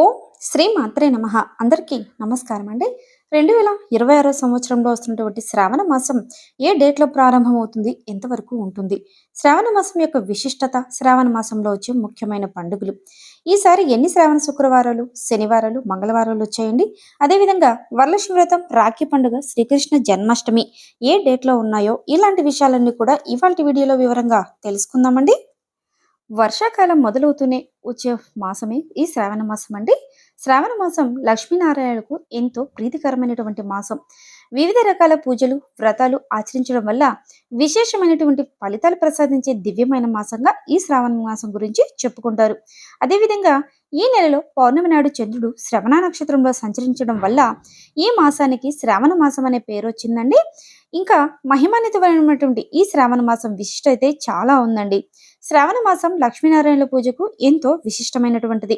ఓం శ్రీ మాత్రే నమః. అందరికీ నమస్కారం అండి. 2026 సంవత్సరంలో వస్తున్నటువంటి శ్రావణ మాసం ఏ డేట్‌లో ప్రారంభమవుతుంది? ఎంతవరకు ఉంటుంది? శ్రావణ మాసం యొక్క విశిష్టత, శ్రావణ మాసంలో వచ్చే ముఖ్యమైన పండుగలు. ఈసారి ఎన్ని శ్రావణ శుక్రవారాలు, శనివారాలు, మంగళవారాలు వచ్చాయండి? అదేవిధంగా వరలక్ష్మి వ్రతం, రాఖీ పండుగ, శ్రీకృష్ణ జన్మాష్టమి ఏ డేట్‌లో ఉన్నాయో ఇలాంటి విషయాలన్నీ కూడా ఇవాల్టి వీడియోలో వివరంగా తెలుసుకుందామండి. వర్షాకాలం మొదలవుతూనే వచ్చే మాసమే ఈ శ్రావణ మాసం అండి. శ్రావణ మాసం లక్ష్మీనారాయణకు ఎంతో ప్రీతికరమైనటువంటి మాసం. వివిధ రకాల పూజలు, వ్రతాలు ఆచరించడం వల్ల విశేషమైనటువంటి ఫలితాలు ప్రసాదించే దివ్యమైన మాసంగా ఈ శ్రావణ మాసం గురించి చెప్పుకుంటారు. అదేవిధంగా ఈ నెలలో పౌర్ణమి నాడు చంద్రుడు శ్రవణ నక్షత్రంలో సంచరించడం వల్ల ఈ మాసానికి శ్రావణ మాసం అనే పేరు వచ్చిందండి. ఇంకా మహిమాన్వితమైనటువంటి ఈ శ్రావణ మాసం విశిష్టత అయితే చాలా ఉందండి. శ్రావణ మాసం లక్ష్మీనారాయణల పూజకు ఎంతో విశిష్టమైనటువంటిది.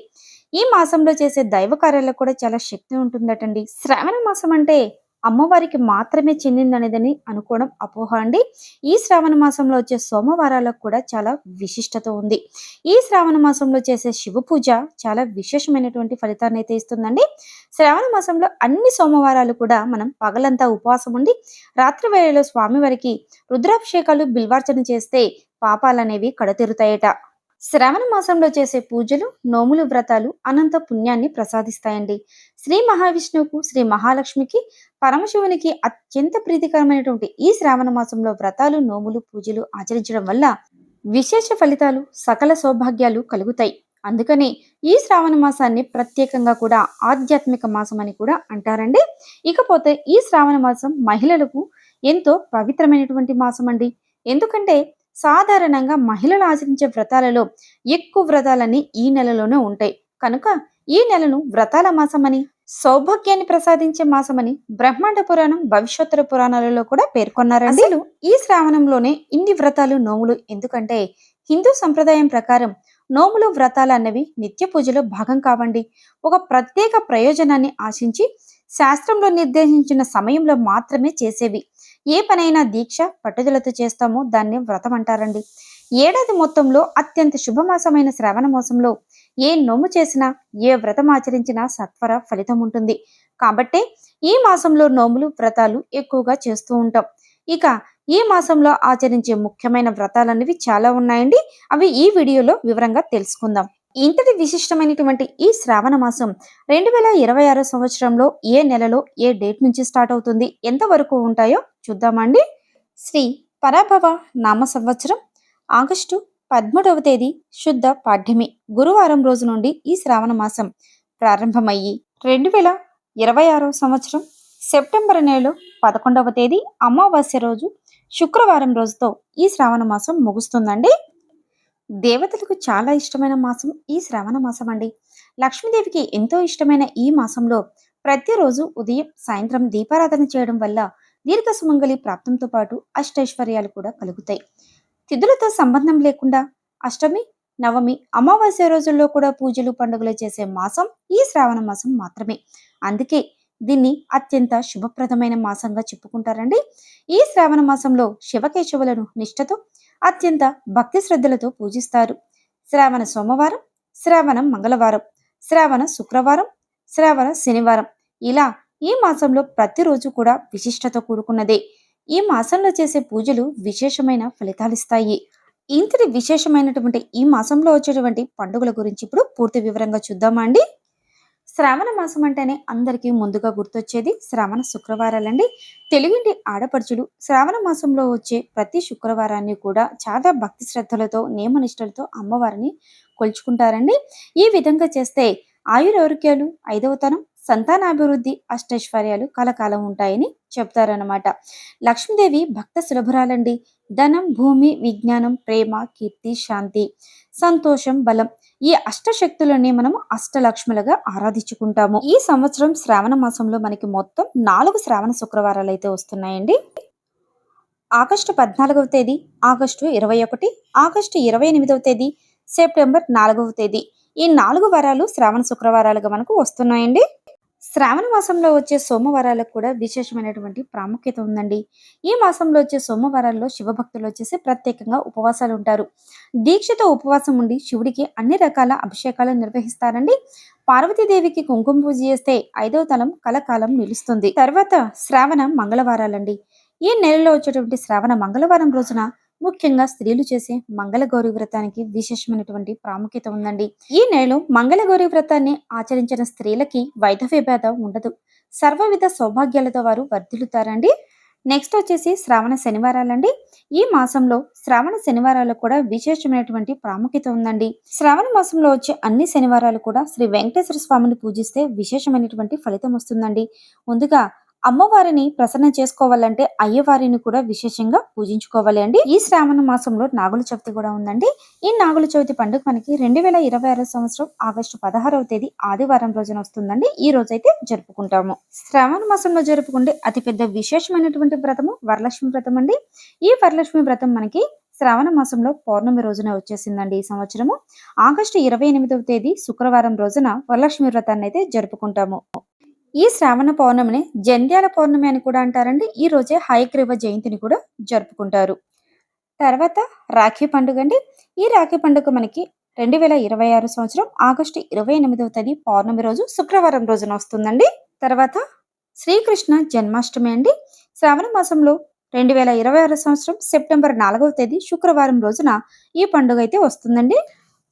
ఈ మాసంలో చేసే దైవ కార్యాలకు కూడా చాలా శక్తి ఉంటుందటండి. శ్రావణ మాసం అంటే అమ్మవారికి మాత్రమే చెందిందనేదని అనుకోవడం అపోహ అండి. ఈ శ్రావణ మాసంలో వచ్చే సోమవారాలకు కూడా చాలా విశిష్టత ఉంది. ఈ శ్రావణ మాసంలో చేసే శివ పూజ చాలా విశేషమైనటువంటి ఫలితాన్ని అయితే ఇస్తుందండి. శ్రావణ మాసంలో అన్ని సోమవారాలు కూడా మనం పగలంతా ఉపవాసం ఉండి రాత్రి వేళలో స్వామివారికి రుద్రాభిషేకాలు, బిల్వార్చన చేస్తే పాపాలనేవి కడతెరుతాయట. శ్రావణ మాసంలో చేసే పూజలు, నోములు, వ్రతాలు అనంత పుణ్యాన్ని ప్రసాదిస్తాయండి. శ్రీ మహావిష్ణువుకు, శ్రీ మహాలక్ష్మికి, పరమశివునికి అత్యంత ప్రీతికరమైనటువంటి ఈ శ్రావణ మాసంలో వ్రతాలు, నోములు, పూజలు ఆచరించడం వల్ల విశేష ఫలితాలు, సకల సౌభాగ్యాలు కలుగుతాయి. అందుకని ఈ శ్రావణ మాసాన్ని ప్రత్యేకంగా కూడా ఆధ్యాత్మిక మాసం అని కూడా అంటారండి. ఇకపోతే ఈ శ్రావణ మాసం మహిళలకు ఎంతో పవిత్రమైనటువంటి మాసం అండి. ఎందుకంటే సాధారణంగా మహిళలు ఆచరించే వ్రతాలలో ఎక్కువ వ్రతాలన్నీ ఈ నెలలోనే ఉంటాయి. కనుక ఈ నెలను వ్రతాల మాసమని, సౌభాగ్యాన్ని ప్రసాదించే మాసమని బ్రహ్మాండ పురాణం, భవిష్యోత్తర పురాణాలలో కూడా పేర్కొన్నారండి. అసలు ఈ శ్రావణంలోనే ఇన్ని వ్రతాలు, నోములు ఎందుకంటే హిందూ సంప్రదాయం ప్రకారం నోములు, వ్రతాలు అన్నవి నిత్య పూజలో భాగం కావండి. ఒక ప్రత్యేక ప్రయోజనాన్ని ఆశించి శాస్త్రంలో నిర్దేశించిన సమయంలో మాత్రమే చేసేవి. ఏ పనైనా దీక్ష, పట్టుదలతో చేస్తామో దాన్ని వ్రతం అంటారండి. ఏడాది మొత్తంలో అత్యంత శుభమాసమైన శ్రావణ మాసంలో ఏ నోము చేసినా, ఏ వ్రతం ఆచరించినా సత్వర ఫలితం ఉంటుంది. కాబట్టే ఈ మాసంలో నోములు, వ్రతాలు ఎక్కువగా చేస్తూ ఉంటాం. ఇక ఈ మాసంలో ఆచరించే ముఖ్యమైన వ్రతాలనేవి చాలా ఉన్నాయండి. అవి ఈ వీడియోలో వివరంగా తెలుసుకుందాం. ఇంతటి విశిష్టమైనటువంటి ఈ శ్రావణ మాసం 2026 సంవత్సరంలో ఏ నెలలో, ఏ డేట్ నుంచి స్టార్ట్ అవుతుంది, ఎంతవరకు ఉంటాయో చూద్దామండి. శ్రీ పరాభవ నామ సంవత్సరం ఆగస్టు 13వ తేదీ శుద్ధ పాడ్యమి గురువారం రోజు నుండి ఈ శ్రావణ మాసం ప్రారంభమయ్యి 2026 సంవత్సరం సెప్టెంబర్ నెలలో 11వ తేదీ అమావాస్య రోజు శుక్రవారం రోజుతో ఈ శ్రావణ మాసం ముగుస్తుందండి. దేవతలకు చాలా ఇష్టమైన మాసం ఈ శ్రావణ మాసం అండి. లక్ష్మీదేవికి ఎంతో ఇష్టమైన ఈ మాసంలో ప్రతిరోజు ఉదయం, సాయంత్రం దీపారాధన చేయడం వల్ల దీర్ఘ సుమంగళి ప్రాప్తంతో పాటు అష్టైశ్వర్యాలు కూడా కలుగుతాయి. తిథులతో సంబంధం లేకుండా అష్టమి, నవమి, అమావాస్య రోజుల్లో కూడా పూజలు, పండుగలు చేసే మాసం ఈ శ్రావణ మాసం మాత్రమే. అందుకే దీన్ని అత్యంత శుభప్రదమైన మాసంగా చెప్పుకుంటారండి. ఈ శ్రావణ మాసంలో శివకేశవులను నిష్ఠతో అత్యంత భక్తి శ్రద్ధలతో పూజిస్తారు. శ్రావణ సోమవారం, శ్రావణ మంగళవారం, శ్రావణ శుక్రవారం, శ్రావణ శనివారం ఇలా ఈ మాసంలో ప్రతిరోజు కూడా విశిష్టత కూడుకున్నదే. ఈ మాసంలో చేసే పూజలు విశేషమైన ఫలితాలిస్తాయి. ఇంతటి విశేషమైనటువంటి ఈ మాసంలో వచ్చేటువంటి పండుగల గురించి ఇప్పుడు పూర్తి వివరంగా చూద్దామా అండి. శ్రావణ మాసం అంటేనే అందరికీ ముందుగా గుర్తొచ్చేది శ్రావణ శుక్రవారాలండి. తెలుగింటి ఆడపడుచులు శ్రావణ మాసంలో వచ్చే ప్రతి శుక్రవారాన్ని కూడా చాలా భక్తి శ్రద్ధలతో, నియమనిష్టలతో అమ్మవారిని కొలుచుకుంటారండి. ఈ విధంగా చేస్తే ఆయురారోగ్యాలు, ఐదవతనం, సంతానాభివృద్ధి, అష్టైశ్వర్యాలు కలకాలం ఉంటాయని చెప్తారనమాట. లక్ష్మీదేవి భక్త సులభురాలండి. ధనం, భూమి, విజ్ఞానం, ప్రేమ, కీర్తి, శాంతి, సంతోషం, బలం ఈ అష్టశక్తులని మనం అష్టలక్ష్ములుగా ఆరాధించుకుంటాము. ఈ సంవత్సరం శ్రావణ మాసంలో మనకి మొత్తం 4 శ్రావణ శుక్రవారాలు అయితే వస్తున్నాయండి. ఆగస్టు 14వ తేదీ, ఆగస్టు 21, ఆగస్టు 28వ తేదీ, సెప్టెంబర్ 4వ తేదీ ఈ 4 వారాలు శ్రావణ శుక్రవారాలుగా మనకు వస్తున్నాయండి. శ్రావణ మాసంలో వచ్చే సోమవారాలకు కూడా విశేషమైనటువంటి ప్రాముఖ్యత ఉందండి. ఈ మాసంలో వచ్చే సోమవారాల్లో శివభక్తులు వచ్చేసి ప్రత్యేకంగా ఉపవాసాలు ఉంటారు. దీక్షతో ఉపవాసం ఉండి శివుడికి అన్ని రకాల అభిషేకాలు నిర్వహిస్తారండి. పార్వతీదేవికి కుంకుమ పూజ చేస్తే ఐదవ తలం కలకాలం నిలుస్తుంది. తర్వాత శ్రావణ మంగళవారాలండి. ఈ నెలలో వచ్చేటువంటి శ్రావణ మంగళవారం రోజున ముఖ్యంగా స్త్రీలు చేసే మంగళగౌరి వ్రతానికి విశేషమైనటువంటి ప్రాముఖ్యత ఉందండి. ఈ నెలలో మంగళగౌరి వ్రతాన్ని ఆచరించిన స్త్రీలకి వైధవ్య బాధ ఉండదు. సర్వవిధ సౌభాగ్యాలతో వారు వర్ధిల్లుతారండి. నెక్స్ట్ వచ్చేసి శ్రావణ శనివారాలండి. ఈ మాసంలో శ్రావణ శనివారాలకు కూడా విశేషమైనటువంటి ప్రాముఖ్యత ఉందండి. శ్రావణ మాసంలో వచ్చే అన్ని శనివారాలు కూడా శ్రీ వెంకటేశ్వర స్వామిని పూజిస్తే విశేషమైనటువంటి ఫలితం వస్తుందండి. ముందుగా అమ్మవారిని ప్రసన్నం చేసుకోవాలంటే అయ్యవారిని కూడా విశేషంగా పూజించుకోవాలి అండి. ఈ శ్రావణ మాసంలో నాగుల చవితి కూడా ఉందండి. ఈ నాగుల చవితి పండుగ మనకి 2026 సంవత్సరం ఆగస్టు 16వ తేదీ ఆదివారం రోజున వస్తుందండి. ఈ రోజైతే జరుపుకుంటాము. శ్రావణ మాసంలో జరుపుకుంటే అతిపెద్ద విశేషమైనటువంటి వ్రతము వరలక్ష్మి వ్రతం అండి. ఈ వరలక్ష్మి వ్రతం మనకి శ్రావణ మాసంలో పౌర్ణమి రోజున వచ్చేసిందండి. ఈ సంవత్సరము ఆగస్టు 28వ తేదీ శుక్రవారం రోజున వరలక్ష్మి వ్రతాన్ని అయితే జరుపుకుంటాము. ఈ శ్రావణ పౌర్ణమిని జంధ్యాల పౌర్ణమి అని కూడా అంటారండి. ఈ రోజే హయగ్రీవ జయంతిని కూడా జరుపుకుంటారు. తర్వాత రాఖీ పండుగ అండి. ఈ రాఖీ పండుగ మనకి 2026 సంవత్సరం ఆగస్టు 28వ తేదీ పౌర్ణమి రోజు శుక్రవారం రోజున వస్తుందండి. తర్వాత శ్రీకృష్ణ జన్మాష్టమి అండి. శ్రావణ మాసంలో 2026 సంవత్సరం సెప్టెంబర్ 4వ తేదీ శుక్రవారం రోజున ఈ పండుగ అయితే వస్తుందండి.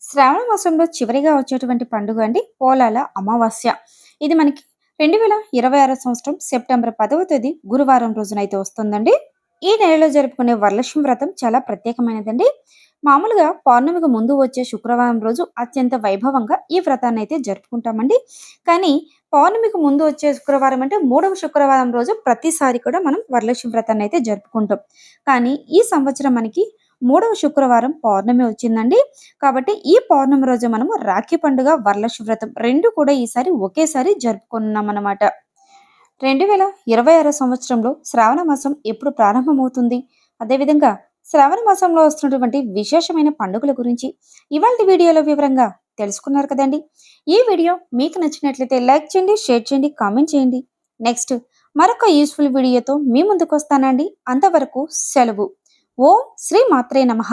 శ్రావణ మాసంలో చివరిగా వచ్చేటువంటి పండుగ అండి పోలాల అమావాస్య. ఇది మనకి 2026 సంవత్సరం సెప్టెంబర్ 10వ తేదీ గురువారం రోజునైతే వస్తుందండి. ఈ నెలలో జరుపుకునే వరలక్ష్మి వ్రతం చాలా ప్రత్యేకమైనదండి. మామూలుగా పౌర్ణమికి ముందు వచ్చే శుక్రవారం రోజు అత్యంత వైభవంగా ఈ వ్రతాన్ని అయితే జరుపుకుంటామండి. కానీ పౌర్ణమికి ముందు వచ్చే శుక్రవారం అంటే 3వ శుక్రవారం రోజు ప్రతిసారి కూడా మనం వరలక్ష్మి వ్రతాన్ని అయితే జరుపుకుంటాం. కానీ ఈ సంవత్సరం మనకి 3వ శుక్రవారం పౌర్ణమి వచ్చిందండి. కాబట్టి ఈ పౌర్ణమి రోజు మనము రాఖీ పండుగ వరలక్ష్మి వ్రతం రెండు కూడా ఈసారి ఒకేసారి జరుపుకున్నాం అన్నమాట. 2026 సంవత్సరంలో శ్రావణ మాసం ఎప్పుడు ప్రారంభమవుతుంది, అదేవిధంగా శ్రావణ మాసంలో వస్తున్నటువంటి విశేషమైన పండుగల గురించి ఇవాల్టి వీడియోలో వివరంగా తెలుసుకున్నారు కదండి. ఈ వీడియో మీకు నచ్చినట్లయితే లైక్ చేయండి, షేర్ చేయండి, కామెంట్ చేయండి. నెక్స్ట్ మరొక యూస్ఫుల్ వీడియోతో మీ ముందుకు వస్తానండి. అంతవరకు సెలవు. ఓం శ్రీ మాత్రే నమః.